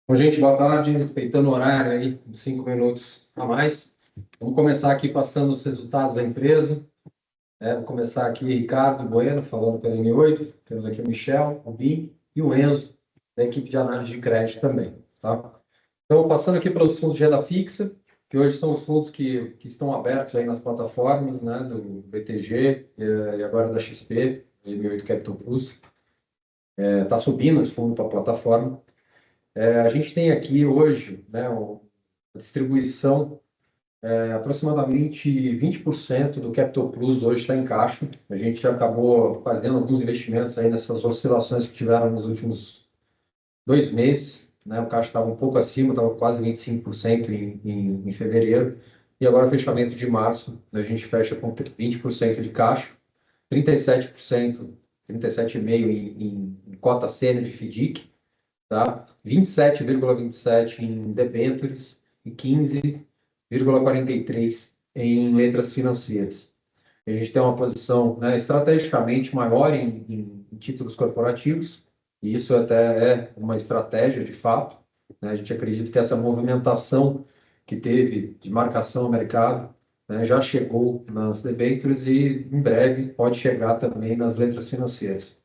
Bom, gente, boa tarde. Respeitando o horário aí, 5 minutos a mais. Vamos começar aqui passando os resultados da empresa. Vou começar aqui, Ricardo Bueno, falando pela N8. Temos aqui o Michel, o Bim e o Enzo, da equipe de análise de crédito também. Tá? Então, passando aqui pelos fundos de renda fixa, que hoje são os fundos que estão abertos aí nas plataformas, né, do BTG e agora da XP, N8 Capital Plus. Está subindo esse fundo para a plataforma. A gente tem aqui hoje, né, a distribuição, aproximadamente 20% do Capital Plus hoje está em caixa. A gente já acabou fazendo alguns investimentos aí nessas oscilações que tiveram nos últimos 2 meses. Né? O caixa estava um pouco acima, estava quase 25% em fevereiro. E agora, fechamento de março, a gente fecha com 20% de caixa, 37%, 37,5% em cota sênior de FDIC, tá? 27,27 em debêntures e 15,43 em letras financeiras. A gente tem uma posição, né, estrategicamente maior em títulos corporativos, e isso até é uma estratégia de fato. Né? A gente acredita que essa movimentação que teve de marcação ao mercado, né, já chegou nas debêntures e em breve pode chegar também nas letras financeiras.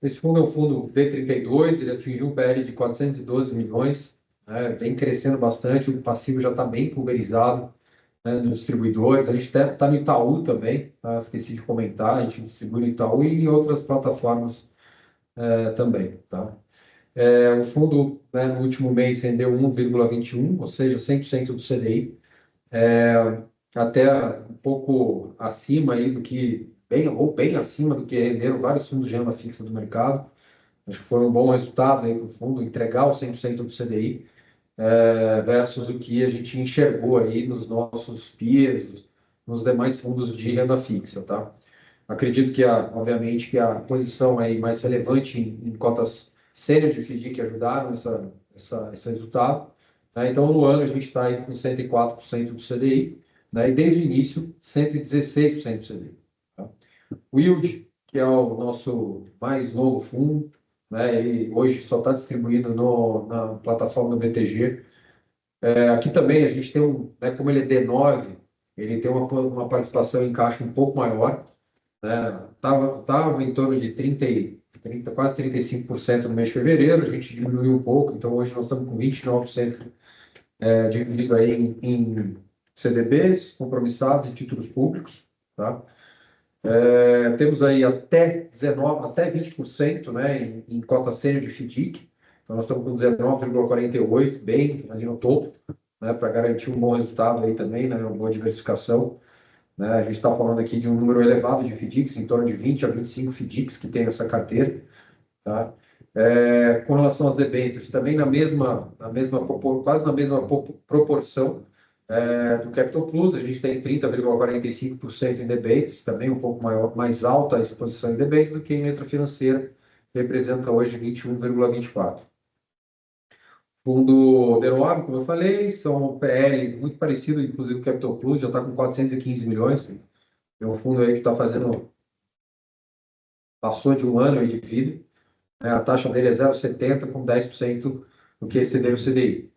Esse fundo é um fundo D32, ele atingiu um PL de 412 milhões, né, vem crescendo bastante, o passivo já está bem pulverizado, né, nos distribuidores. A gente está no Itaú também, tá? Esqueci de comentar, a gente distribui no Itaú e em outras plataformas também. Tá? O fundo, né, no último mês rendeu 1,21, ou seja, 100% do CDI, até um pouco acima aí do que, bem acima do que renderam vários fundos de renda fixa do mercado. Acho que foi um bom resultado aí para o fundo entregar os 100% do CDI, versus o que a gente enxergou aí nos nossos peers, nos demais fundos de renda fixa, tá? Acredito que, obviamente, que a posição aí mais relevante em cotas sênior de FDIC ajudaram esse resultado. Né? Então, no ano, a gente está aí com 104% do CDI, né? E desde o início, 116% do CDI. Tá? O Yield, que é o nosso mais novo fundo, né? Ele hoje só está distribuído na plataforma do BTG. Aqui também a gente tem né, como ele é D9, ele tem uma participação em caixa um pouco maior, né? Tava em torno de 30, quase 35% no mês de fevereiro, a gente diminuiu um pouco, então hoje nós estamos com 29% dividido aí em CDBs, compromissados e títulos públicos, tá? Temos aí até 19, até 20%, né, em cota sênior de FDIC, então nós estamos com 19,48, bem ali no topo, né, para garantir um bom resultado aí também, né, uma boa diversificação. Né? A gente está falando aqui de um número elevado de FDICs, em torno de 20 a 25 FDICs que tem nessa carteira. Tá? Com relação às debêntures, também quase na mesma proporção do Capital Plus, a gente tem 30,45% em debêntures, também um pouco maior, mais alta a exposição em debêntures do que em letra financeira, que representa hoje 21,24%. Fundo D9, como eu falei, são PL muito parecido, inclusive o Capital Plus, já está com 415 milhões. É um fundo aí que está fazendo, passou de um ano aí de vida, né? A taxa dele é 0,70 com 10% do que excedeu o CDI.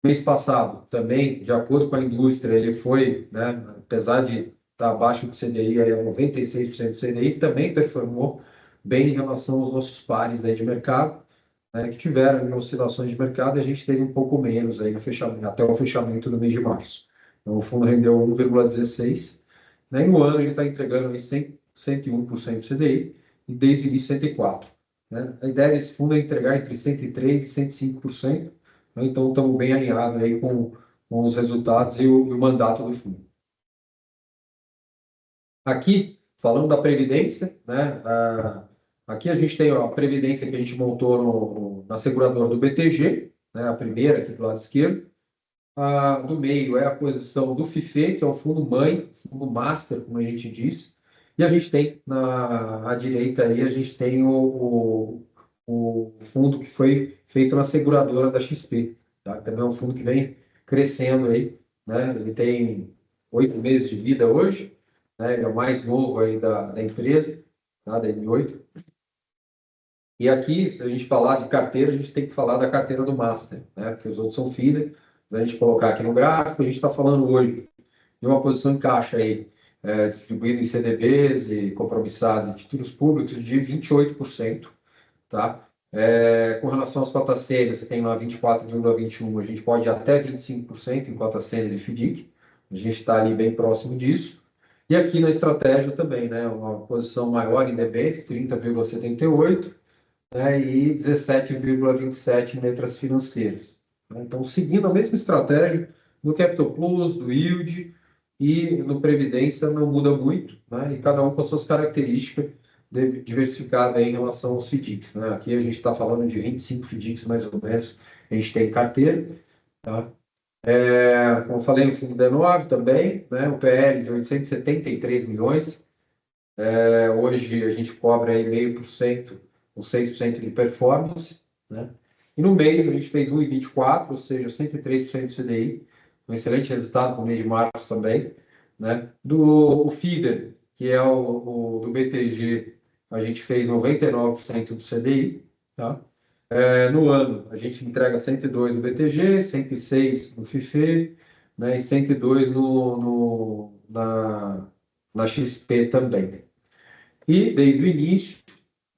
Mês passado, também, de acordo com a indústria, ele foi, né, apesar de estar abaixo do CDI, aí é 96% do CDI, também performou bem em relação aos nossos pares aí de mercado, né, que tiveram oscilações de mercado, e a gente teve um pouco menos aí no fechamento, até o fechamento do mês de março. Então, o fundo rendeu 1,16, né, e no ano ele está entregando aí 101% do CDI, e desde o início 104%. Né? A ideia desse fundo é entregar entre 103% e 105%, né? Então estamos bem alinhados aí com os resultados e o mandato do fundo. Aqui, falando da Previdência, né? Aqui a gente tem a Previdência que a gente montou na seguradora do BTG, né? A primeira aqui do lado esquerdo. Do meio é a posição do FIFE, que é o fundo mãe, fundo master, como a gente diz. E a gente tem à direita aí, a gente tem o fundo que foi feito na seguradora da XP. Tá? Também é um fundo que vem crescendo aí. Né? Ele tem 8 meses de vida hoje, né? Ele é o mais novo aí da empresa, tá? Da M8. E aqui, se a gente falar de carteira, a gente tem que falar da carteira do Master, né? Porque os outros são feeder. Se a gente colocar aqui no gráfico, a gente está falando hoje de uma posição em caixa aí, distribuída em CDBs e compromissados e títulos públicos de 28%, tá? Com relação às cotas sênior, você tem lá 24,21, a gente pode ir até 25% em cota sênior de FDIC, a gente está ali bem próximo disso. E aqui na estratégia também, né? Uma posição maior em debêntures, 30,78, né, e 17,27 em letras financeiras. Né? Então, seguindo a mesma estratégia no Capital Plus, do Yield e no Previdência, não muda muito, né? E cada um com as suas características diversificadas em relação aos FDICs. Né? Aqui a gente está falando de 25 FDICs, mais ou menos, a gente tem carteira. Tá? Como eu falei, o fundo D9 também, né? O PL de 873 milhões, hoje a gente cobra aí 0,5%, ou 6% de performance, né? E no mês a gente fez 1,24, ou seja, 103% do CDI, um excelente resultado para o mês de março também, né? O feeder, que é o do BTG, a gente fez 99% do CDI, tá? No ano, a gente entrega 102 no BTG, 106 no FIFE, né? E 102 na XP também. E desde o início,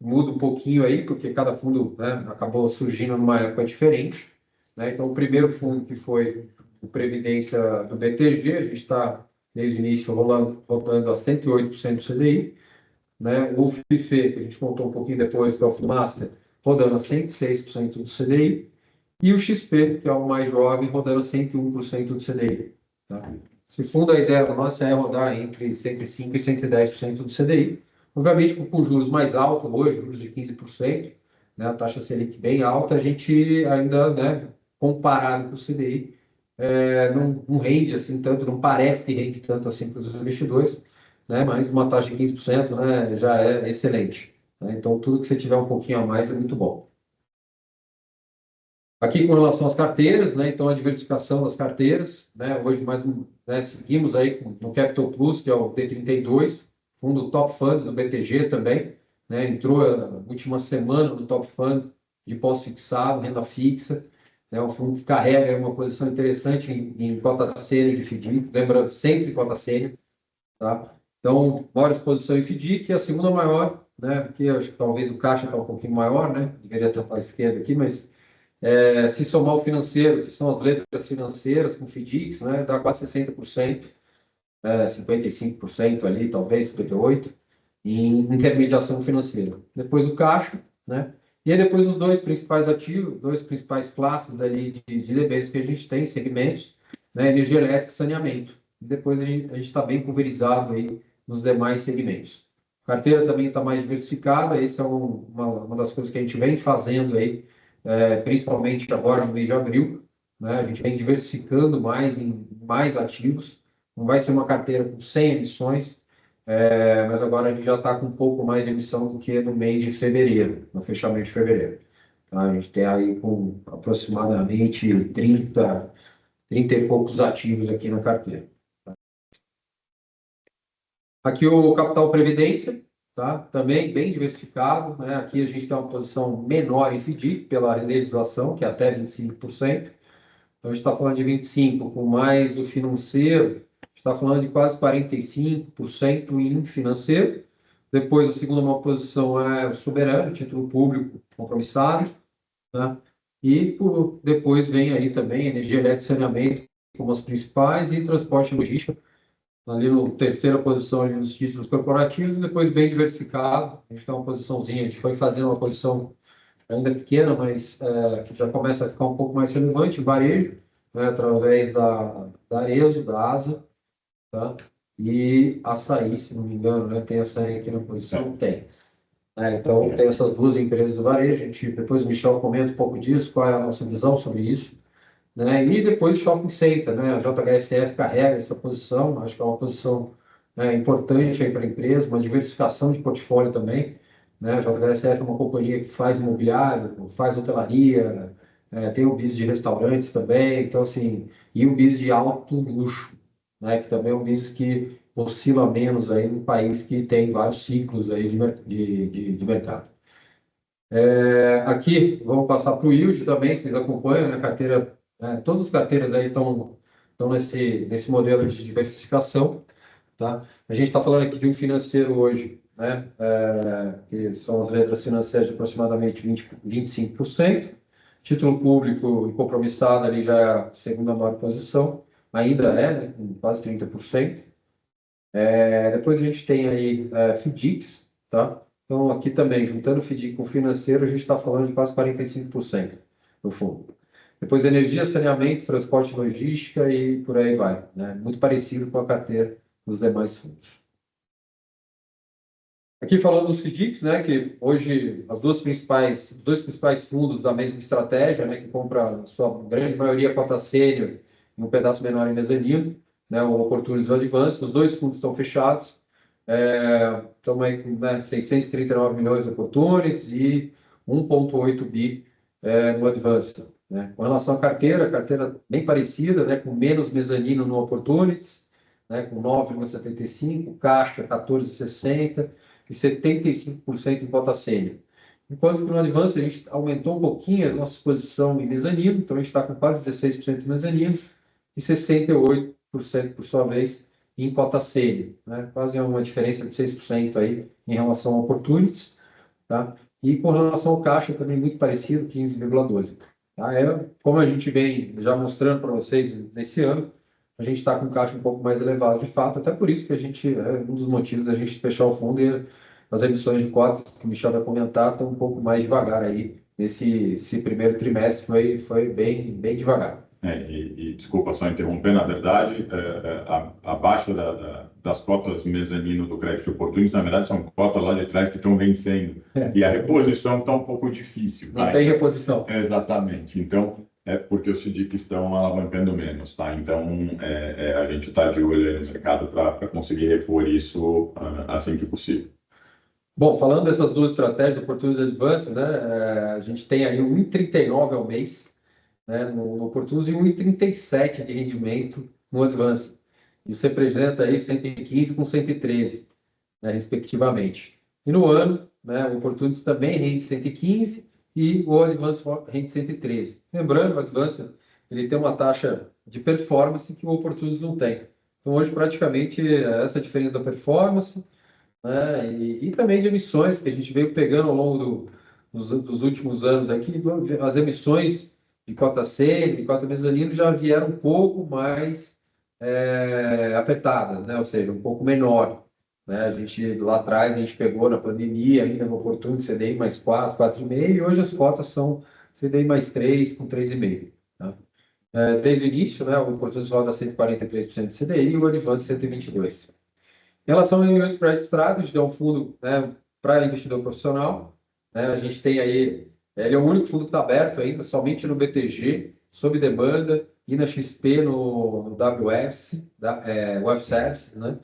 muda um pouquinho aí, porque cada fundo, né, acabou surgindo numa época diferente. Né? Então, o primeiro fundo, que foi o Previdência do BTG, a gente está, desde o início, rodando a 108% do CDI. Né? O FIFE, que a gente contou um pouquinho depois, que é o FUMASTER, rodando a 106% do CDI. E o XP, que é o mais jovem, rodando a 101% do CDI. Tá? Esse fundo, a ideia nossa é rodar entre 105% e 110% do CDI. Obviamente, com juros mais altos hoje, juros de 15%, né, a taxa Selic bem alta, a gente ainda, né, comparado com o CDI, não rende assim tanto, não parece que rende tanto assim para os investidores, né, mas uma taxa de 15%, né, já é excelente. Né? Então, tudo que você tiver um pouquinho a mais é muito bom. Aqui com relação às carteiras, né? Então a diversificação das carteiras, né? Hoje mais né? Seguimos aí no Capital Plus, que é o T32, fundo Top Fund do BTG também, né? Entrou na última semana no Top Fund de pós-fixado, renda fixa, né? Um fundo que carrega uma posição interessante em cota sênior de FDIC, lembrando sempre cota sênior, tá? Então, maior exposição em FDIC, e a segunda maior, né? Aqui eu acho que talvez o caixa está um pouquinho maior, né? Deveria estar para a esquerda aqui, mas se somar o financeiro, que são as letras financeiras com FDICs, né, dá quase 60%, 55% ali, talvez 58%, em intermediação financeira. Depois o caixa, né? E aí depois os dois principais ativos, dois principais classes ali de debêntures que a gente tem, segmentos, né, energia elétrica e saneamento. E depois a gente está bem pulverizado aí nos demais segmentos. A carteira também está mais diversificada, essa é uma das coisas que a gente vem fazendo aí, principalmente agora no mês de abril, né? A gente vem diversificando mais em mais ativos, não vai ser uma carteira com 100 emissões, mas agora a gente já está com um pouco mais de emissão do que no mês de fevereiro, no fechamento de fevereiro. Tá? A gente tem aí com aproximadamente 30 e poucos ativos aqui na carteira. Aqui o Capital Previdência, tá? Também bem diversificado, né? Aqui a gente tem uma posição menor em FDIC pela legislação, que é até 25%. Então, a gente está falando de 25% com mais o financeiro, está falando de quase 45% em financeiro. Depois, a segunda maior posição é o soberano, título público compromissado, né? E depois vem aí também energia elétrica e saneamento como as principais e transporte e logística, ali na terceira posição ali nos títulos corporativos, e depois bem diversificado. A gente tem uma posiçãozinha, a gente foi fazendo uma posição ainda pequena, mas que já começa a ficar um pouco mais relevante, varejo, né, através da Arezzo, da ASA, tá? E Açaí, se não me engano, né? Tem Açaí aqui na posição? Tem. Então, tem essas duas empresas do varejo, depois o Michel comenta um pouco disso, qual é a nossa visão sobre isso, né? E depois o Shopping Center, né? A JHSF carrega essa posição, acho que é uma posição, né, importante aí para a empresa, uma diversificação de portfólio também, né? A JHSF é uma companhia que faz imobiliário, faz hotelaria, tem o business de restaurantes também, então assim, e o business de alto luxo, né? Que também é um business que oscila menos aí num país que tem vários ciclos aí de mercado. Aqui, vamos passar para o yield também, vocês acompanham, né? Carteira, todas as carteiras aí estão nesse modelo de diversificação, tá? A gente está falando aqui de um financeiro hoje, né? Que são as letras financeiras de aproximadamente 25%. Título público e compromissado ali já é a segunda maior posição, ainda né? Com quase 30%. Depois a gente tem aí FDICs, tá? Então, aqui também, juntando FDIC com financeiro, a gente está falando de quase 45% no fundo. Depois, energia, saneamento, transporte e logística e por aí vai, né? Muito parecido com a carteira dos demais fundos. Aqui falando dos FDICs, né, que hoje os dois principais fundos da mesma estratégia, né, que compra a sua grande maioria cota sênior e um pedaço menor em mezanino, né, o Opportunities e o Advance, os dois fundos estão fechados, estamos aí com 639 milhões de Opportunities e 1,8 bi no Advance. Né. Com relação à carteira, a carteira bem parecida, né, com menos mezanino no Opportunities, né, com 9,75, caixa 14,60, e 75% em cota sênior. Enquanto que no Advance a gente aumentou um pouquinho a nossa exposição em mezanino, então a gente está com quase 16% em mezanino e 68%, por sua vez, em cota sênior, né? Quase uma diferença de 6% aí em relação ao Opportunities, tá? E com relação ao caixa também muito parecido, 15,12. Tá? Como a gente vem já mostrando para vocês nesse ano, a gente está com caixa um pouco mais elevado de fato, até por isso que a gente, um dos motivos da gente fechar o fundo e as emissões de cotas, que o Michel vai comentar, estão um pouco mais devagar aí. Esse primeiro trimestre foi bem devagar. Desculpa só interromper, na verdade, a baixa das cotas mezanino do crédito oportunismo, na verdade, são cotas lá de trás que estão vencendo. E a reposição está um pouco difícil. Não tem reposição. Exatamente. Então, é porque os FDICs estão alavancando menos, tá? Então, a gente está de olho no mercado para conseguir repor isso assim que possível. Bom, falando dessas duas estratégias, Opportunities e Advance, né, a gente tem aí 1,39 ao mês, né, no Opportunities e 1,37 de rendimento no Advance. Isso representa aí 115 com 113, né, respectivamente. E no ano, né, o Opportunities também rende 115 e o Advance rende 113. Lembrando, o Advance ele tem uma taxa de performance que o Opportunities não tem. Então, hoje, praticamente, essa diferença da performance, né, e também de emissões que a gente veio pegando ao longo dos últimos anos aqui, as emissões de cota sênior, de cota mezanino já vieram um pouco mais apertadas, né? Ou seja, um pouco menor. Né? A gente, lá atrás, a gente pegou na pandemia, ainda no Opportunity, CDI mais 4, 4,5, e hoje as cotas são CDI mais 3, com 3,5. Tá? Desde o início, né, o Opportunity roda 143% de CDI e o Advance 122%. Em relação ao Union Spread Strategy, que é um fundo, né, para investidor profissional, né, a gente tem aí, ele é o único fundo que está aberto ainda, somente no BTG, sob demanda, e na XP, no WS, Web Services, né?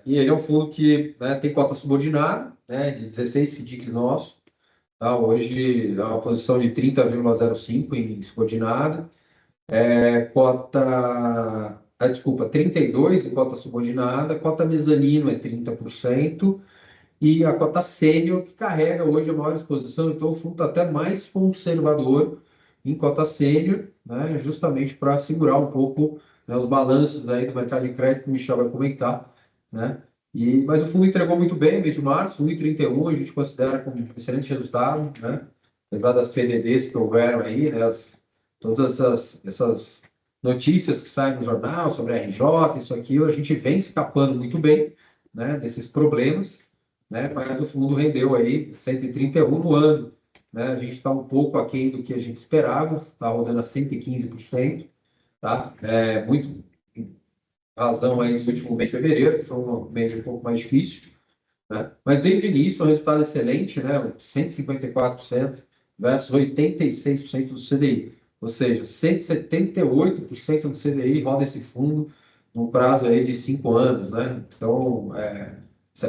E ele é um fundo que, né, tem cota subordinada, né, de 16 FDICs nossos, tá? Hoje é uma posição de 30,05 em subordinada, desculpa, 32 em cota subordinada, cota mezanino é 30%, e a cota sênior que carrega hoje a maior exposição, então o fundo está até mais conservador em cota sênior, né, justamente para segurar um pouco, né, os balanços aí do mercado de crédito que o Michel vai comentar, né? Mas o fundo entregou muito bem, mês de março, 1,31, a gente considera como um excelente resultado, né? Apesar das PDDs que houveram aí, né, todas essas notícias que saem no jornal sobre a RJ, isso aqui, a gente vem escapando muito bem, né, desses problemas, né, mas o fundo rendeu aí 131 no ano, né, a gente está um pouco aquém do que a gente esperava, está rodando a 115%, tá? Muito razão aí no último mês de fevereiro, que foi um mês um pouco mais difícil, né? Mas desde o início, um resultado excelente, né? 154% versus 86% do CDI. Ou seja, 178% do CDI roda esse fundo num prazo aí de 5 anos, né? Então,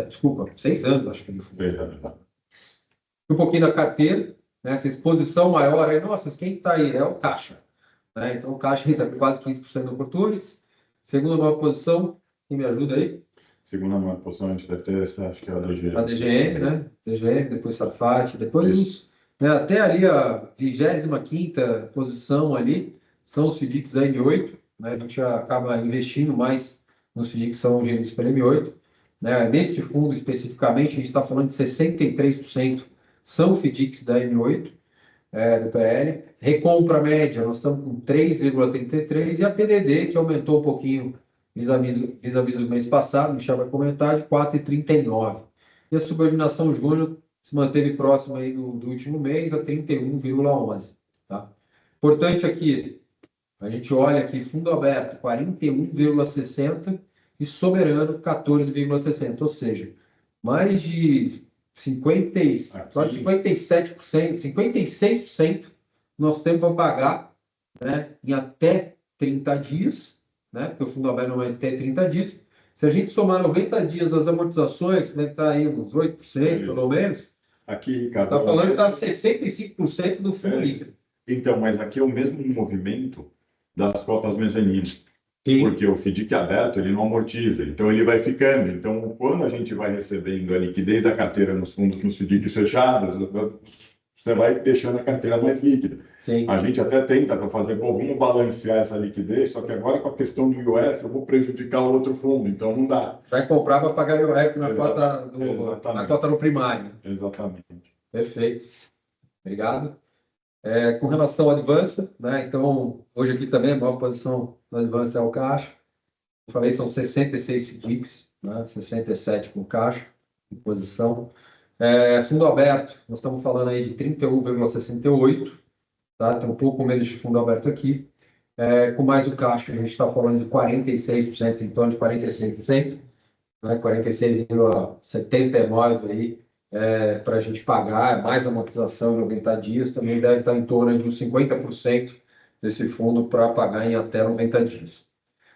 desculpa, 6 anos, acho que ele foi. Um pouquinho da carteira, né? Essa exposição maior aí, nossa, quem está aí? É o Caixa. Né? Então, o Caixa está com quase 15% do Opportunities. Segunda maior posição, quem me ajuda aí? Segunda maior posição a gente vai ter essa, acho que é a DGM. A DGM, né? DGM, depois Safat, depois né, até ali a 25ª posição ali são os FDICs da M8, né? A gente acaba investindo mais nos FDICs que são geridos pela M8, né? Neste fundo especificamente, a gente está falando de 63% são FDICs da M8, do PL. Recompra média, nós estamos com 3,33 e a PDD, que aumentou um pouquinho vis-à-vis do mês passado, o Michel vai comentar, de 4,39. E a subordinação júnior se manteve próxima aí do último mês, a 31,11. Tá? Importante aqui, a gente olha aqui, fundo aberto, 41,60 e soberano, 14,60. Ou seja, mais de 50, quase 57%, 56% nós temos para pagar, né, em até 30 dias, né, porque o fundo aberto não é até 30 dias. Se a gente somar 90 dias as amortizações, né, está aí uns 8%, pelo menos. Aqui, Ricardo. Está falando que está 65% do fundo líquido. Então, mas aqui é o mesmo movimento das cotas mezaninas. Sim. Porque o FDIC aberto, ele não amortiza, então ele vai ficando. Então, quando a gente vai recebendo a liquidez da carteira nos fundos, nos FDICs fechados, você vai deixando a carteira mais líquida. Sim. A gente até tenta para fazer, vamos balancear essa liquidez, só que agora com a questão do IOF, eu vou prejudicar o outro fundo, então não dá. Vai comprar para pagar o IOF na cota no primário. Exatamente. Perfeito. Obrigado. Com relação ao Advança, né? Então, hoje aqui também a maior posição do Advança é o caixa. Eu falei, são 66 FDICs, né? 67 com caixa, em posição. Fundo aberto, nós estamos falando aí de 31,68, tá? Tem um pouco menos de fundo aberto aqui. Com mais o caixa, a gente está falando de 46%, em torno de 46%, né? 46,79 aí. Para a gente pagar, mais amortização em 90 dias, também deve estar em torno de uns 50% desse fundo para pagar em até 90 dias.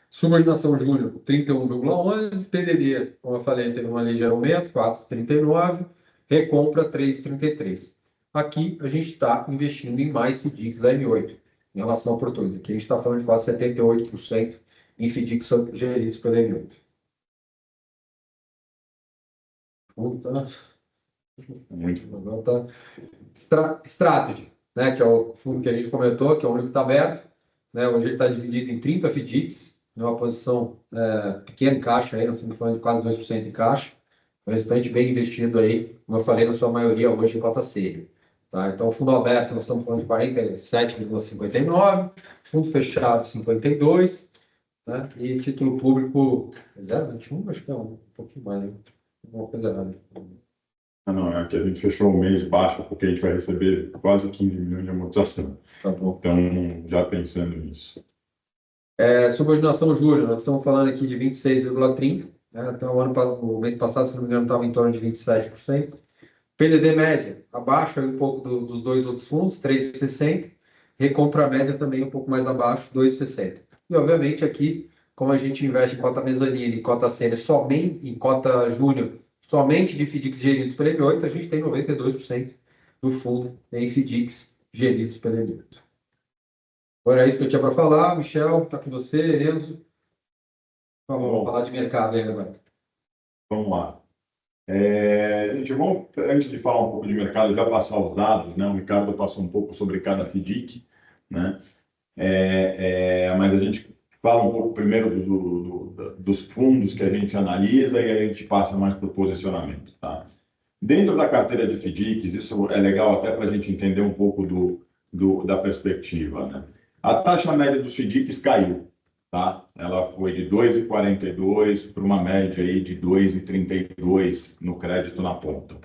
Subordinação júnior, 31,11, PDD, como eu falei, teve um ligeiro aumento, 4,39, recompra, 3,33. Aqui a gente está investindo em mais FDICs da M8, em relação a oportunidades. Aqui a gente está falando de quase 78% em FDICs geridos pela M8. Muito bom. Strategy, né, que é o fundo que a gente comentou, que é o único que está aberto, né, hoje ele está dividido em 30 FDICs, numa posição pequena em caixa, aí, nós estamos falando de quase 2% em caixa, o restante bem investido aí, como eu falei, na sua maioria hoje em cota sênior. Tá? Então, fundo aberto, nós estamos falando de 47,59, fundo fechado, 52, né, e título público 0,21, acho que é um pouquinho mais, né? Uma coisa errada. Não, é que a gente fechou o mês baixo, porque a gente vai receber quase 15 milhões de amortização. Tá bom. Então, já pensando nisso. Subordinação júnior, nós estamos falando aqui de 26,30%, né? Então, o mês passado, se não me engano, estava em torno de 27%. PDD média, abaixo aí um pouco dos dois outros fundos, 3,60%. Recompra média também um pouco mais abaixo, 2,60%. E, obviamente, aqui, como a gente investe em cota mezanina e cota sênior somente em cota júnior, somente de FDICs geridos pela M8, a gente tem 92% do fundo em FDICs geridos pela M8. Agora é isso que eu tinha para falar. Michel, está com você, Enzo. Vamos falar de mercado aí agora. Vamos lá. Gente, antes de falar um pouco de mercado, já passar os dados, né? O Ricardo passou um pouco sobre cada FDIC, né? Mas a gente fala um pouco primeiro dos fundos que a gente analisa e aí a gente passa mais para o posicionamento, tá? Dentro da carteira de FDICs, isso é legal até para a gente entender um pouco da perspectiva, né? A taxa média dos FDICs caiu, tá? Ela foi de 2,42 para uma média aí de 2,32 no crédito na ponta.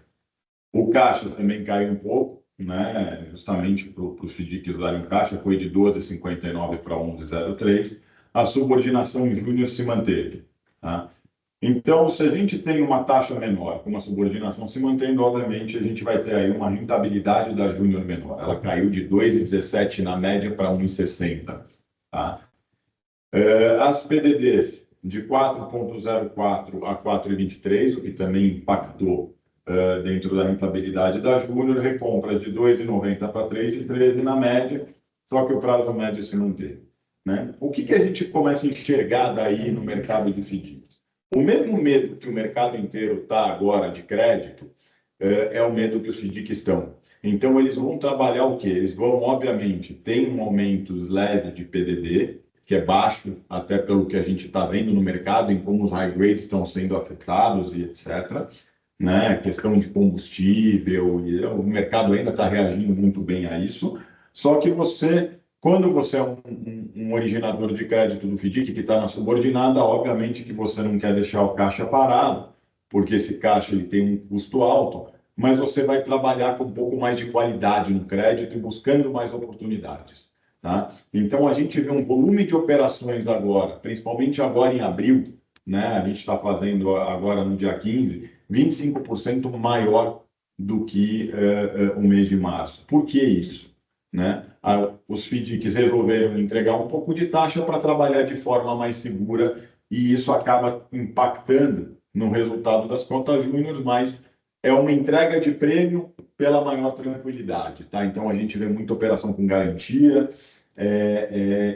O caixa também caiu um pouco, né? Justamente para os FDICs usarem caixa, foi de 12,59 para 11,03. A subordinação em júnior se manteve, tá? Então, se a gente tem uma taxa menor, com uma subordinação se mantendo, obviamente, a gente vai ter aí uma rentabilidade da júnior menor. Ela caiu de 2,17 na média para 1,60, tá? As PDDs de 4,04 a 4,23, o que também impactou dentro da rentabilidade da júnior, recompras de 2,90 para 3,13 na média, só que o prazo médio se manteve, né? O que a gente começa a enxergar daí no mercado de FDICs? O mesmo medo que o mercado inteiro está agora de crédito é o medo que os FDICs estão. Então, eles vão trabalhar o quê? Eles vão, obviamente, ter um aumento leve de PDD, que é baixo, até pelo que a gente está vendo no mercado, em como os high grades estão sendo afetados e etc. Né? Questão de combustível, e o mercado ainda está reagindo muito bem a isso. Só que quando você é um originador de crédito do FDIC que está na subordinada, obviamente que você não quer deixar o caixa parado, porque esse caixa ele tem um custo alto, mas você vai trabalhar com um pouco mais de qualidade no crédito e buscando mais oportunidades. Tá? Então, a gente vê um volume de operações agora, principalmente agora em abril, né? A gente está fazendo agora no dia 15, 25% maior do que o mês de março. Por que isso? Né? Os FDICs resolveram entregar um pouco de taxa para trabalhar de forma mais segura e isso acaba impactando no resultado das contas júnior, mas é uma entrega de prêmio pela maior tranquilidade. Tá? Então, a gente vê muita operação com garantia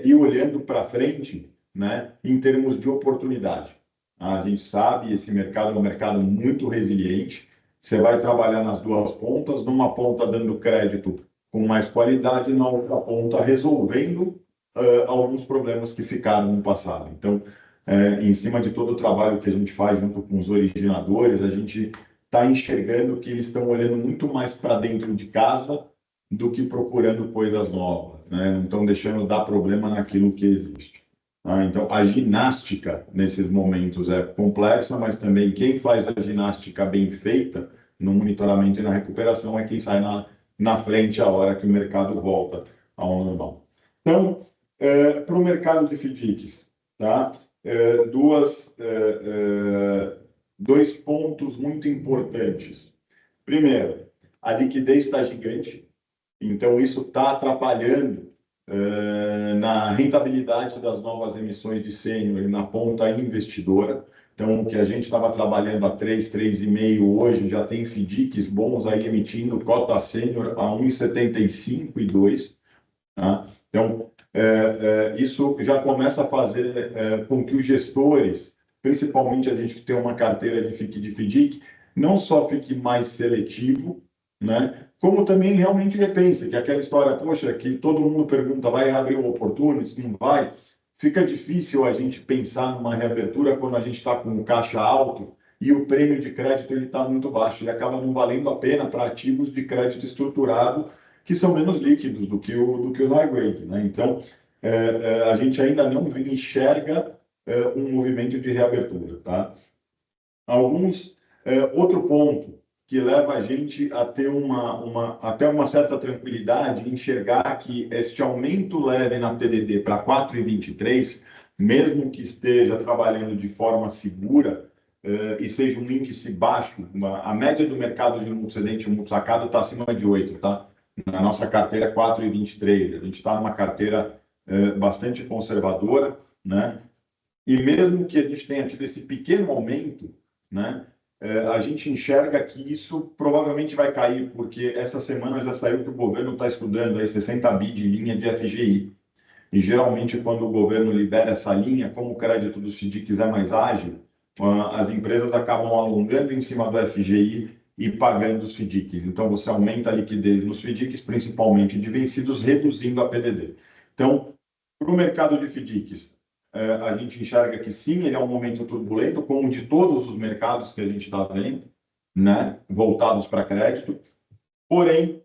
e olhando para frente, né, em termos de oportunidade. A gente sabe, esse mercado é um mercado muito resiliente, você vai trabalhar nas duas pontas, numa ponta dando crédito com mais qualidade, na outra ponta resolvendo alguns problemas que ficaram no passado. Então, em cima de todo o trabalho que a gente faz junto com os originadores, a gente está enxergando que eles estão olhando muito mais para dentro de casa do que procurando coisas novas, né? Não estão deixando dar problema naquilo que existe. Então, a ginástica nesses momentos é complexa, mas também quem faz a ginástica bem feita no monitoramento e na recuperação é quem sai na frente a hora que o mercado volta ao normal. Então, para o mercado de FDICs, tá? Dois pontos muito importantes. Primeiro, a liquidez está gigante, então isso está atrapalhando na rentabilidade das novas emissões de sênior e na ponta investidora. Então, o que a gente estava trabalhando a 3, 3,5 hoje, já tem FDICs bons aí emitindo cota sênior a 1,75 e 2. Tá? Então, isso já começa a fazer com que os gestores, principalmente a gente que tem uma carteira de FDIC, não só fique mais seletivo, né? Como também realmente repense, que aquela história, poxa, que todo mundo pergunta, vai abrir o Opportunities, não vai? Fica difícil a gente pensar numa reabertura quando a gente está com o caixa alto e o prêmio de crédito está muito baixo, ele acaba não valendo a pena para ativos de crédito estruturado que são menos líquidos do que os high grades, né? Então, a gente ainda não enxerga um movimento de reabertura, tá? Outro ponto que leva a gente a ter até uma certa tranquilidade em enxergar que este aumento leve na PDD para 4,23, mesmo que esteja trabalhando de forma segura e seja um índice baixo, a média do mercado de multicedente e multisacado está acima de 8, tá? Na nossa carteira 4,23, a gente está numa carteira bastante conservadora, né? E mesmo que a gente tenha tido esse pequeno aumento, né? A gente enxerga que isso provavelmente vai cair, porque essa semana já saiu que o governo está estudando aí 60 bi de linha de FGI. E geralmente, quando o governo libera essa linha, como o crédito do FDICs é mais ágil, as empresas acabam alongando em cima do FGI e pagando os FDICs. Então, você aumenta a liquidez nos FDICs, principalmente de vencidos, reduzindo a PDD. Então, para o mercado de FDICs, a gente enxerga que sim, ele é um momento turbulento, como de todos os mercados que a gente está vendo, né, voltados para crédito. Porém,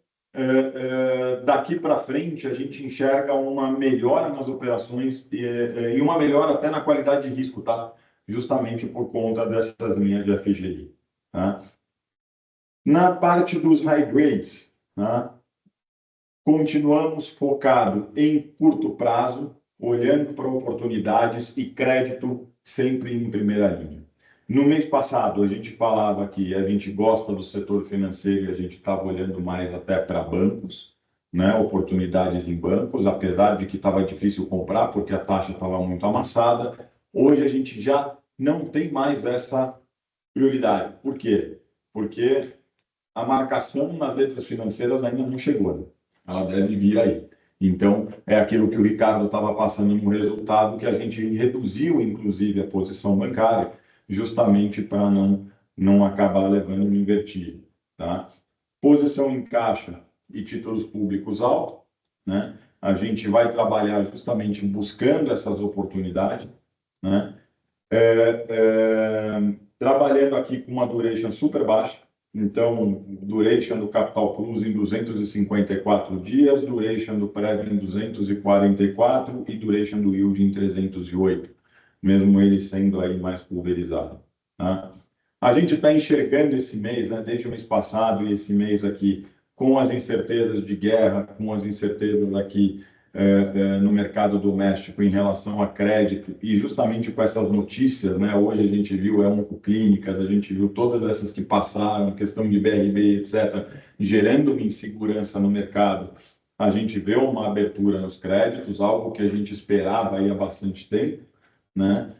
daqui para frente, a gente enxerga uma melhora nas operações e uma melhora até na qualidade de risco, tá? Justamente por conta dessas linhas de FGI. Tá? Na parte dos high grades, tá? Continuamos focado em curto prazo, olhando para oportunidades e crédito sempre em primeira linha. No mês passado, a gente falava que a gente gosta do setor financeiro e a gente estava olhando mais até para bancos, né? Oportunidades em bancos, apesar de que estava difícil comprar porque a taxa estava muito amassada. Hoje a gente já não tem mais essa prioridade. Por quê? Porque a marcação nas letras financeiras ainda não chegou, né? Ela deve vir aí. Então, é aquilo que o Ricardo estava passando no resultado, que a gente reduziu, inclusive, a posição bancária. justamente para não acabar levando no invertido, tá? Posição em caixa e títulos públicos alto, né? A gente vai trabalhar justamente buscando essas oportunidades, né? Trabalhando aqui com uma duration super baixa, então duration do Capital Plus em 254 dias, duration do prévio em 244 e duration do yield em 308, mesmo ele sendo aí mais pulverizado, tá? A gente está enxergando esse mês, né, desde o mês passado e esse mês aqui, com as incertezas de guerra, com as incertezas aqui no mercado doméstico em relação a crédito e justamente com essas notícias, né? Hoje a gente viu oncoclínicas, a gente viu todas essas que passaram, questão de BRB, etc., gerando uma insegurança no mercado. A gente vê uma abertura nos créditos, algo que a gente esperava aí há bastante tempo, né?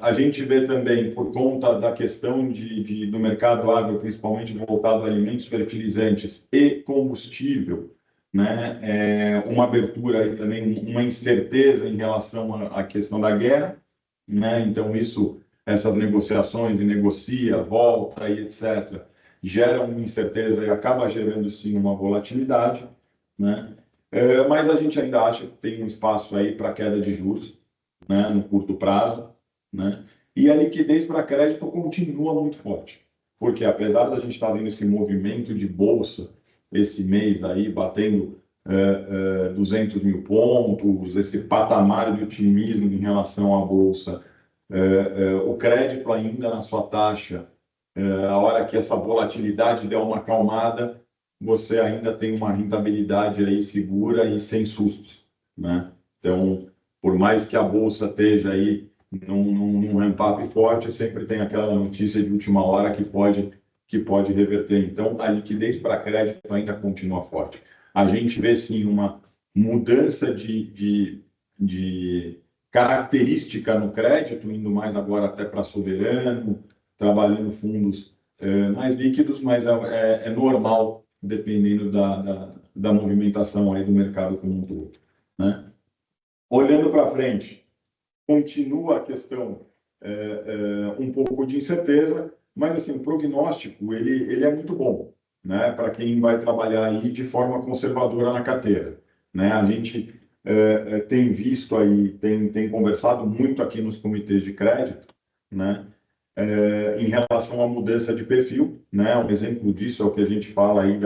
A gente vê também, por conta da questão do mercado agro, principalmente voltado a alimentos, fertilizantes e combustível, né? Uma abertura e também uma incerteza em relação à questão da guerra, né? Então essas negociações e negocia, volta e etc. geram uma incerteza e acaba gerando sim uma volatilidade, né? Mas a gente ainda acha que tem um espaço aí para queda de juros, né? No curto prazo, né? E a liquidez para crédito continua muito forte, porque apesar da gente estar vendo esse movimento de bolsa esse mês aí batendo 200 mil pontos, esse patamar de otimismo em relação à Bolsa, o crédito ainda na sua taxa, a hora que essa volatilidade der uma acalmada, você ainda tem uma rentabilidade aí segura e sem sustos, né? Então, por mais que a Bolsa esteja aí num ramp-up forte, sempre tem aquela notícia de última hora que pode reverter. Então, a liquidez para crédito ainda continua forte. A gente vê, sim, uma mudança de característica no crédito, indo mais agora até para soberano, trabalhando fundos mais líquidos, mas é normal, dependendo da movimentação aí do mercado como um todo, né? Olhando para frente, continua a questão um pouco de incerteza, mas assim, o prognóstico ele é muito bom, né? Para quem vai trabalhar aí de forma conservadora na carteira, né? A gente tem visto aí, tem conversado muito aqui nos comitês de crédito, né? Em relação à mudança de perfil, né? Um exemplo disso é o que a gente fala aí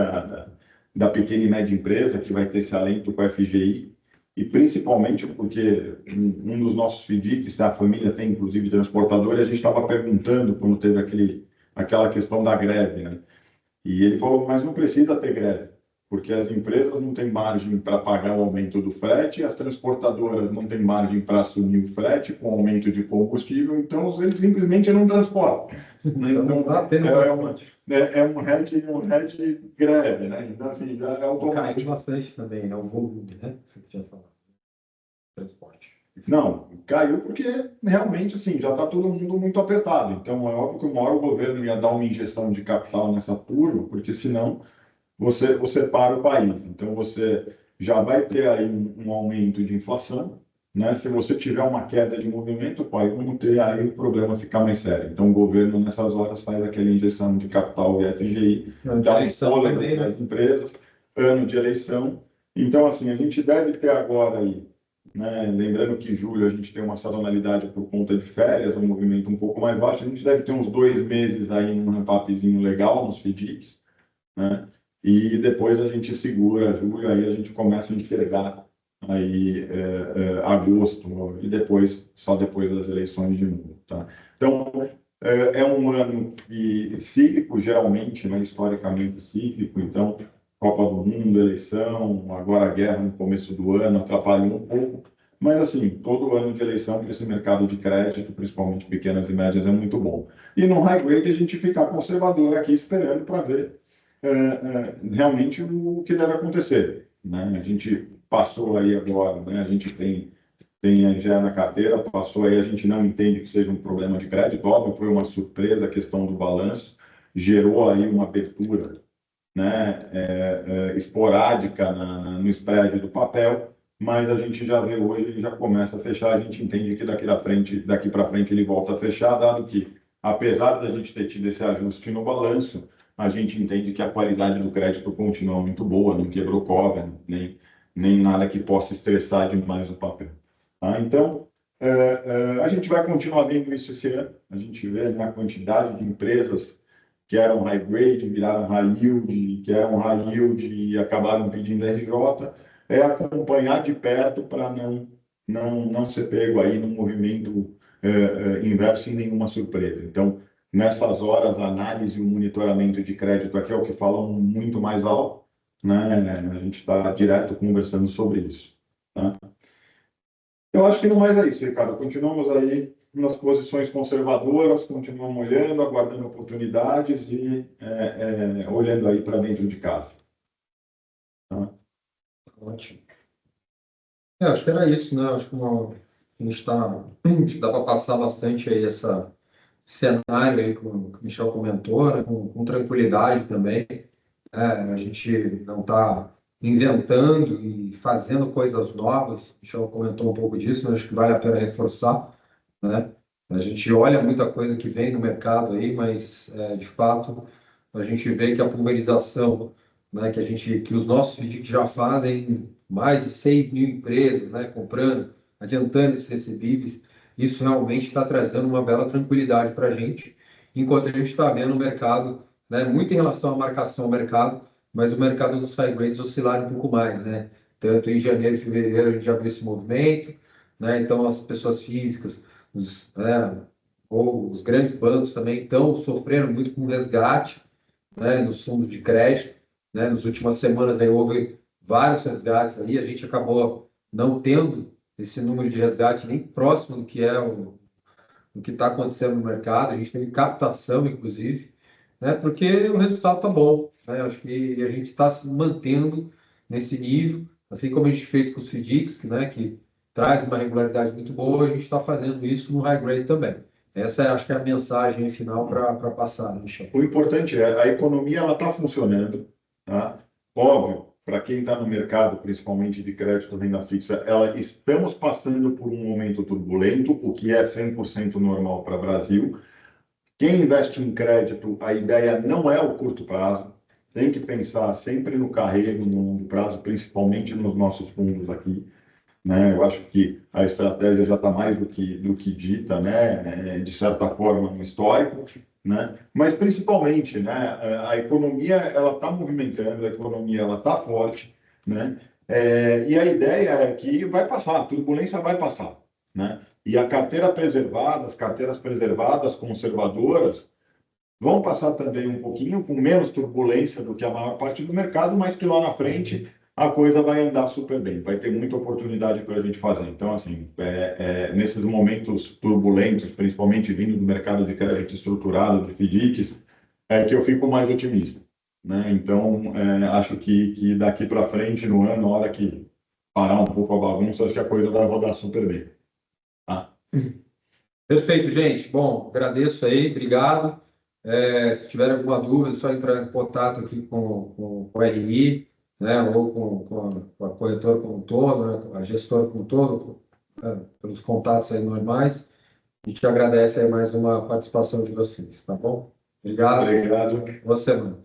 da pequena e média empresa, que vai ter esse alento com a FGI, e principalmente porque um dos nossos FDICs, a família tem inclusive transportador, e a gente estava perguntando quando teve aquela questão da greve, né? E ele falou, mas não precisa ter greve, porque as empresas não têm margem para pagar o aumento do frete, as transportadoras não têm margem para assumir o frete com o aumento de combustível, então eles simplesmente não transportam. Então, não está tendo um hedge greve, né? Então, assim, já é automático. Caiu bastante também, né? O volume, né? Você tinha falado. Transporte. Não, caiu porque realmente assim, já está todo mundo muito apertado. Então, é óbvio que uma hora o governo ia dar uma injeção de capital nessa turma, porque senão você para o país. Então, você já vai ter aí um aumento de inflação, né? Se você tiver uma queda de movimento, pode não ter aí o problema ficar mais sério. Então, o governo, nessas horas, faz aquela injeção de capital via FGI, dá um fôlego para as empresas, ano de eleição. Então, assim, a gente deve ter agora aí, né? Lembrando que em julho a gente tem uma sazonalidade por conta de férias, um movimento um pouco mais baixo, a gente deve ter uns 2 meses aí num ramp-upzinho legal nos FDICs, né? E depois a gente segura julho, aí a gente começa a enxergar aí agosto, e depois, só depois das eleições de novo, tá? Então, é um ano cíclico, geralmente, né? Historicamente cíclico, então, Copa do Mundo, eleição, agora a guerra no começo do ano atrapalhou um pouco, mas assim, todo ano de eleição para esse mercado de crédito, principalmente pequenas e médias, é muito bom. E no high grade a gente fica conservador aqui esperando para ver realmente o que deve acontecer, né? A gente passou aí agora, né? A gente tem já na carteira, passou aí, a gente não entende que seja um problema de crédito, óbvio, foi uma surpresa a questão do balanço, gerou aí uma abertura, né, esporádica no spread do papel, mas a gente já vê hoje, ele já começa a fechar, a gente entende que daqui para frente ele volta a fechar, dado que, apesar da gente ter tido esse ajuste no balanço, a gente entende que a qualidade do crédito continua muito boa, não quebrou covenant, nem nada que possa estressar demais o papel. Tá? Então, a gente vai continuar vendo isso esse ano, a gente vê a quantidade de empresas que eram high grade, viraram high yield, que eram high yield e acabaram pedindo RJ, é acompanhar de perto para não ser pego aí num movimento inverso em nenhuma surpresa. Então, nessas horas, a análise e o monitoramento de crédito aqui é o que falam muito mais alto, né? A gente está direto conversando sobre isso. Tá? Eu acho que no mais é isso, Ricardo. Continuamos aí nas posições conservadoras, continuamos olhando, aguardando oportunidades e olhando aí para dentro de casa. Tá? Ótimo. Acho que era isso, né? Acho que acho que dá para passar bastante aí esse cenário aí que o Michel comentou, né? Com tranquilidade também. A gente não está inventando e fazendo coisas novas. O Michel comentou um pouco disso, mas acho que vale a pena reforçar, né? A gente olha muita coisa que vem no mercado aí, mas de fato a gente vê que a pulverização, né, que os nossos FDIC já fazem mais de 6 mil empresas, né, comprando, adiantando esses recebíveis, isso realmente está trazendo uma bela tranquilidade para a gente, enquanto a gente está vendo o mercado, né, muito em relação à marcação ao mercado, mas o mercado dos high grades oscilar um pouco mais, né? Tanto em janeiro e fevereiro a gente já viu esse movimento, né? Então as pessoas físicas, ou os grandes bancos também estão sofrendo muito com resgate, né, nos fundos de crédito, né? Nas últimas semanas aí houve vários resgates aí, a gente acabou não tendo esse número de resgate nem próximo do que é o que está acontecendo no mercado, a gente teve captação, inclusive, né, porque o resultado está bom, né? Acho que a gente está se mantendo nesse nível, assim como a gente fez com os FDICs, né, que traz uma regularidade muito boa, a gente está fazendo isso no high grade também. Essa acho que é a mensagem final para passar, né, Michel? O importante é a economia ela está funcionando, tá? Óbvio, para quem está no mercado, principalmente de crédito renda fixa, estamos passando por um momento turbulento, o que é 100% normal para o Brasil. Quem investe em crédito, a ideia não é o curto prazo, tem que pensar sempre no carrego, no longo prazo, principalmente nos nossos fundos aqui. Né? Eu acho que a estratégia já está mais do que dita, né? De certa forma, no histórico, né? Mas principalmente, né? A economia ela está movimentando, a economia ela está forte, né? E a ideia é que vai passar, a turbulência vai passar, né? E a carteira preservada, as carteiras preservadas, conservadoras, vão passar também um pouquinho com menos turbulência do que a maior parte do mercado, mas que lá na frente a coisa vai andar super bem, vai ter muita oportunidade para a gente fazer. Então, assim, nesses momentos turbulentos, principalmente vindo do mercado de crédito estruturado, de FDICs, é que eu fico mais otimista, né? Então, acho que daqui para frente, no ano, na hora que parar um pouco a bagunça, acho que a coisa vai rodar super bem. Tá? Perfeito, gente. Bom, agradeço aí, obrigado. Se tiver alguma dúvida, é só entrar em contato aqui com o RI, né, ou com a corretora como um todo, né, com a gestora como um todo, pelos contatos aí normais. A gente agradece aí mais uma participação de vocês, tá bom? Obrigado. Obrigado. Boa semana.